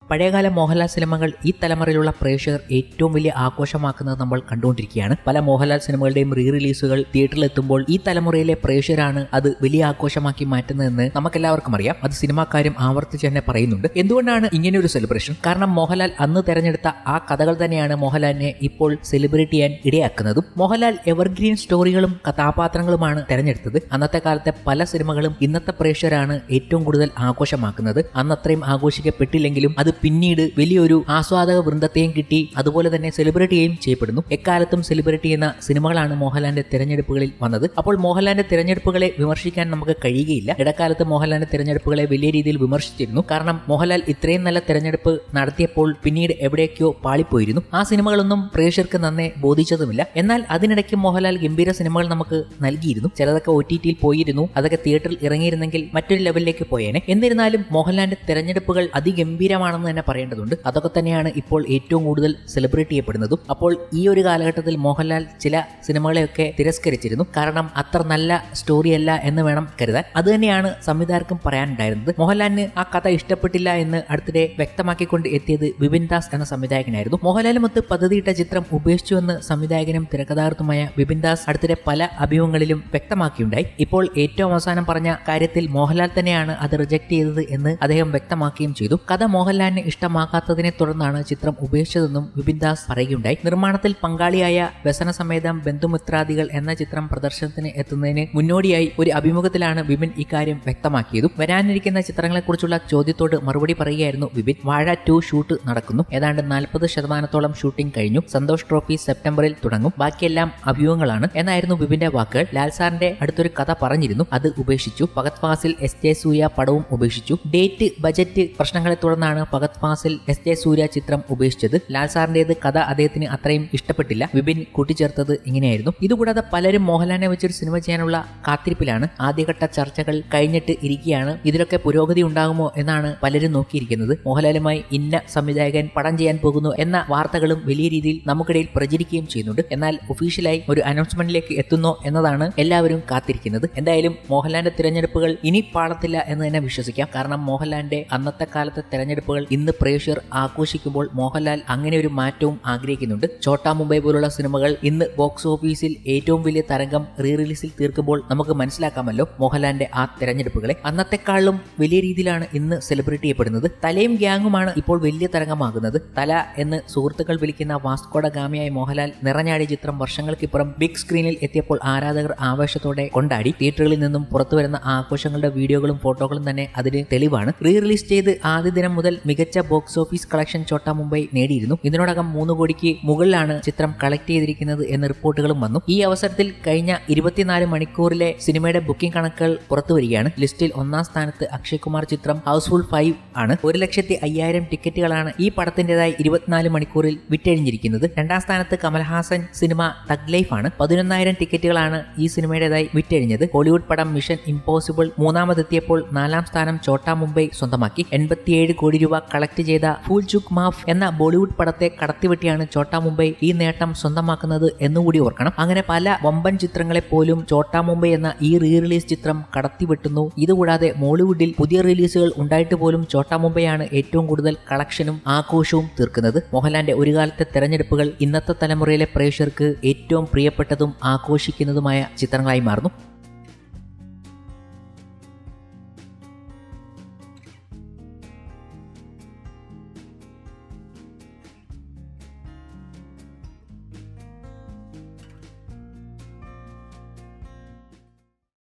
പഴയകാല മോഹൻലാൽ സിനിമകൾ ഈ തലമുറയിലുള്ള പ്രേക്ഷകർ ഏറ്റവും വലിയ ആഘോഷമാക്കുന്നത് നമ്മൾ കണ്ടുകൊണ്ടിരിക്കുകയാണ്. പല മോഹൻലാൽ സിനിമകളുടെയും റീ റിലീസുകൾ തിയേറ്ററിൽ എത്തുമ്പോൾ ഈ തലമുറയിലെ പ്രേക്ഷകരാണ് അത് വലിയ ആഘോഷമാക്കി മാറ്റുന്നതെന്ന് നമുക്കെല്ലാവർക്കും അറിയാം. അത് സിനിമാക്കാരും ആവർത്തിച്ച് തന്നെ പറയുന്നുണ്ട്. എന്തുകൊണ്ടാണ് ഇങ്ങനെ ഒരു സെലിബ്രേഷൻ? കാരണം മോഹൻലാൽ അന്ന് തെരഞ്ഞെടുത്ത ആ കഥകൾ തന്നെയാണ് മോഹൻലാലിനെ ഇപ്പോൾ സെലിബ്രേറ്റ് ചെയ്യാൻ ഇടയാക്കുന്നതും. മോഹൻലാൽ എവർഗ്രീൻ സ്റ്റോറികളും കഥാപാത്രങ്ങളുമാണ് തെരഞ്ഞെടുത്തത്. അന്നത്തെ കാലത്തെ പല സിനിമകളും ഇന്നത്തെ പ്രേക്ഷകരാണ് ഏറ്റവും കൂടുതൽ ആഘോഷമാക്കുന്നത്. അന്നത്രയും ആഘോഷിക്കപ്പെട്ടില്ലെങ്കിലും അത് പിന്നീട് വലിയൊരു ആസ്വാദക വൃന്ദത്തെയും കിട്ടി, അതുപോലെ തന്നെ സെലിബ്രേറ്റ് ചെയ്യുകയും ചെയ്യപ്പെടുന്നു. എക്കാലത്തും സെലിബ്രേറ്റ് ചെയ്യുന്ന സിനിമകളാണ് മോഹൻലാലിന്റെ തിരഞ്ഞെടുപ്പുകളിൽ വന്നത്. അപ്പോൾ മോഹൻലാലിന്റെ തിരഞ്ഞെടുപ്പുകളെ വിമർശിക്കാൻ നമുക്ക് കഴിയുകയില്ല. ഇടക്കാലത്ത് മോഹൻലാലിന്റെ തിരഞ്ഞെടുപ്പുകളെ വലിയ രീതിയിൽ വിമർശിച്ചിരുന്നു. കാരണം മോഹൻലാൽ ഇത്രയും നല്ല തിരഞ്ഞെടുപ്പ് നടത്തിയപ്പോൾ പിന്നീട് എവിടേക്കോ പാളിപ്പോയിരുന്നു. ആ സിനിമകളൊന്നും പ്രേക്ഷകർക്ക് നന്നെ ബോധിച്ചതുമില്ല. എന്നാൽ അതിനിടയ്ക്ക് മോഹൻലാൽ ഗംഭീര സിനിമകൾ നമുക്ക് നൽകിയിരുന്നു. ചിലതൊക്കെ OTT-യിൽ പോയിരുന്നു. അതൊക്കെ തിയേറ്ററിൽ ഇറങ്ങിയിരുന്നെങ്കിൽ മറ്റൊരു ലെവലിലേക്ക് പോയേനെ. എന്നിരുന്നാലും മോഹൻലാലിന്റെ തിരഞ്ഞെടുപ്പുകൾ അതിഗംഭീരമാണെന്ന് തന്നെ പറയേണ്ടതുണ്ട്. അതൊക്കെ തന്നെയാണ് ഇപ്പോൾ ഏറ്റവും കൂടുതൽ സെലിബ്രേറ്റ് ചെയ്യപ്പെടുന്നതും. അപ്പോൾ ഈ ഒരു കാലഘട്ടത്തിൽ മോഹൻലാൽ ചില സിനിമകളെയൊക്കെ തിരസ്കരിച്ചിരുന്നു. കാരണം അത്ര നല്ല സ്റ്റോറിയല്ല എന്ന് വേണം കരുതാൻ. അത് തന്നെയാണ് സംവിധായകർക്കും പറയാനുണ്ടായിരുന്നത്. മോഹൻലാലിന് ആ കഥ ഇഷ്ടപ്പെട്ടില്ല എന്ന് അടുത്തിടെ വ്യക്തമാക്കിക്കൊണ്ട് എത്തിയത് വിപിൻ ദാസ് എന്ന സംവിധായകനായിരുന്നു. മോഹൻലാലുമൊത്ത് പദ്ധതിയിട്ട ചിത്രം ഉപേക്ഷിച്ചുവെന്ന് സംവിധായകനും തിരക്കഥാകൃത്തുമായ വിപിൻ ദാസ് അടുത്തിടെ പല അഭിമുഖങ്ങളിലും വ്യക്തമാക്കിയുണ്ടായി. ഇപ്പോൾ ഏറ്റവും അവസാനം പറഞ്ഞ കാര്യത്തിൽ മോഹൻലാൽ തന്നെയാണ് അത് റിജക്ട് ചെയ്തത് എന്ന് അദ്ദേഹം വ്യക്തമാക്കുകയും ചെയ്തു. കഥ മോഹൻലാലിന് ഇഷ്ടമാക്കാത്തതിനെ തുടർന്നാണ് ചിത്രം ഉപേക്ഷിച്ചതെന്നും വിപിൻ ദാസ് പറയുകയുണ്ടായി. നിർമ്മാണത്തിൽ പങ്കാളിയായ വ്യസനസമേതം ബന്ധുമിത്രാദികൾ എന്ന ചിത്രം പ്രദർശനത്തിന് എത്തുന്നതിന് മുന്നോടിയായി ഒരു അഭിമുഖത്തിലാണ് വിപിൻ ഇക്കാര്യം വ്യക്തമാക്കിയതും. വരാനിരിക്കുന്ന ചിത്രങ്ങളെക്കുറിച്ചുള്ള ചോദ്യത്തോട് മറുപടി പറയുകയായിരുന്നു വിപിൻ. വാഴ 2 ഷൂട്ട് നടക്കുന്നു. ഏതാണ്ട് 40% ഷൂട്ടിംഗ് കഴിഞ്ഞു. സന്തോഷ് ട്രോഫി സെപ്റ്റംബറിൽ തുടങ്ങും. ബാക്കിയെല്ലാം അഭിമുഖങ്ങളാണ് എന്നായിരുന്നു വിപിന്റെ വാക്കുകൾ. ലാൽ സാറിന്റെ അടുത്തൊരു കഥ പറഞ്ഞിരുന്നു, അത് ഉപേക്ഷിച്ചു. ഫഹദ് ഫാസിൽ SJ സൂര്യ പടവും ഉപേക്ഷിച്ചു. ഡേറ്റ് ബജറ്റ് പ്രശ്നങ്ങളെ തുടർന്നാണ് ഫഹദ് ഫാസിൽ SJ സൂര്യ ചിത്രം ഉപേക്ഷിച്ചത്. ലാൽ സാറിന്റേത് കഥ അദ്ദേഹത്തിന് അത്രയും ഇഷ്ടപ്പെട്ടില്ല. വിപിൻ കൂട്ടിച്ചേർത്തത് ഇങ്ങനെയായിരുന്നു. ഇതുകൂടാതെ പലരും മോഹൻലാലിനെ വെച്ചൊരു സിനിമ ചെയ്യാനുള്ള കാത്തിരിപ്പിലാണ്. ആദ്യഘട്ട ചർച്ചകൾ കഴിഞ്ഞിട്ട് ഇരിക്കുകയാണ്. ഇതിലൊക്കെ പുരോഗതി ഉണ്ടാകുമോ എന്നാണ് പലരും നോക്കിയിരിക്കുന്നത്. മോഹൻലാലുമായി ഇന്ന സംവിധായകൻ പടം ചെയ്യാൻ പോകുന്നു എന്ന വാർത്തകളും വലിയ രീതിയിൽ നമുക്കിടയിൽ പ്രചരിക്കുകയും ചെയ്യുന്നുണ്ട്. എന്നാൽ ഒഫീഷ്യലായി ഒരു അനൗൺസ്മെന്റിലേക്ക് എത്തുന്നോ എന്നതാണ് എല്ലാവരും കാത്തിരിക്കുന്നത്. എന്തായാലും മോഹൻലാലിന്റെ തിരഞ്ഞെടുപ്പുകൾ ഇനി പാളത്തില്ല എന്ന് തന്നെ വിശ്വസിക്കാം. കാരണം മോഹൻലാലിന്റെ അന്നത്തെ കാലത്തെ തിരഞ്ഞെടുപ്പുകൾ ഇന്ന് പ്രേക്ഷകർ ആഘോഷിക്കുമ്പോൾ മോഹൻലാൽ അങ്ങനെ ഒരു മാറ്റവും ആഗ്രഹിക്കുന്നുണ്ട്. ഛോട്ടാ മുംബൈ പോലുള്ള സിനിമകൾ ഇന്ന് ബോക്സ് ഓഫീസിൽ ഏറ്റവും വലിയ തരംഗം റീ റിലീസിൽ തീർക്കുമ്പോൾ നമുക്ക് മനസ്സിലാക്കാമല്ലോ മോഹൻലാലിന്റെ ആ തിരഞ്ഞെടുപ്പുകളെ. അന്നത്തെക്കാളും വലിയ രീതിയിലാണ് ഇന്ന് സെലിബ്രേറ്റ് ചെയ്യപ്പെടുന്നത്. തലയും ഗ്യാങ്ങുമാണ് ഇപ്പോൾ വലിയ തരംഗമാകുന്നത്. തല എന്ന് സുഹൃത്തുക്കൾ വിളിക്കുന്ന വാസ്കോഡ ഗാമിയായ മോഹൻലാൽ നിറഞ്ഞാടിയ ചിത്രം വർഷങ്ങൾക്കിപ്പുറം ബിഗ് സ്ക്രീനിൽ എത്തിയപ്പോൾ ആരാധകർ ആവേശത്തോടെ കൊണ്ടാടി. തിയേറ്ററുകളിൽ നിന്നും പുറത്തുവരുന്ന ആഘോഷങ്ങളുടെ വീഡിയോകളും ഫോട്ടോകളും തന്നെ അതിന് തെളിവാണ്. റീ റിലീസ് ചെയ്ത് ആദ്യ ദിനം മുതൽ മികച്ച box office collection Chotta Mumbai നേടിയിരുന്നു. ഇതിനോടകം 3 കോടിക്ക് മുകളിലാണ് ചിത്രം കളക്ട് ചെയ്തിരിക്കുന്നത് എന്ന റിപ്പോർട്ടുകളും വന്നു. ഈ അവസരത്തിൽ കഴിഞ്ഞ 24 മണിക്കൂറിലെ സിനിമയുടെ ബുക്കിംഗ് കണക്കുകൾ പുറത്തുവരികയാണ്. ലിസ്റ്റിൽ 1ാം സ്ഥാനത്ത് അക്ഷയ് കുമാർ ചിത്രം ഹൗസ്ഫുൾ 5 ആണ്. 1,05,000 ടിക്കറ്റുകളാണ് ഈ പടത്തിന്റേതായി 24 മണിക്കൂറിൽ വിറ്റഴിഞ്ഞിരിക്കുന്നത്. 2ാം സ്ഥാനത്ത് കമൽഹാസൻ സിനിമ തഗ് ലൈഫ് ആണ്. 11,000 ടിക്കറ്റുകളാണ് ഈ സിനിമയുടേതായി വിറ്റഴിഞ്ഞത്. ഹോളിവുഡ് പടം മിഷൻ ഇംപോസിബിൾ 3ാമതെത്തിയപ്പോൾ 4ാം സ്ഥാനം ഛോട്ടാ മുംബൈ സ്വന്തമാക്കി. 87 കോടി രൂപ കളക്ട് ചെയ്ത ഫൂൽ ചുക് മാഫ് എന്ന ബോളിവുഡ് പടത്തെ കടത്തിവെട്ടിയാണ് ഛോട്ടാ മുംബൈ ഈ നേട്ടം സ്വന്തമാക്കുന്നത് എന്നുകൂടി ഓർക്കണം. അങ്ങനെ പല വമ്പൻ ചിത്രങ്ങളെ പോലും ഛോട്ടാ മുംബൈ എന്ന ഈ റീ റിലീസ് ചിത്രം കടത്തിവെട്ടുന്നു. ഇതുകൂടാതെ മോളിവുഡിൽ പുതിയ റിലീസുകൾ ഉണ്ടായിട്ട് പോലും ഛോട്ടാ മുംബൈ ആണ് ഏറ്റവും കൂടുതൽ കളക്ഷനും ആഘോഷവും തീർക്കുന്നത്. മോഹൻലാലിന്റെ ഒരു കാലത്തെ തെരഞ്ഞെടുപ്പുകൾ ഇന്നത്തെ തലമുറയിലെ പ്രേക്ഷകർക്ക് ഏറ്റവും പ്രിയപ്പെട്ടതും ആഘോഷിക്കുന്നതുമായ ചിത്രങ്ങളായി മാറുന്നു.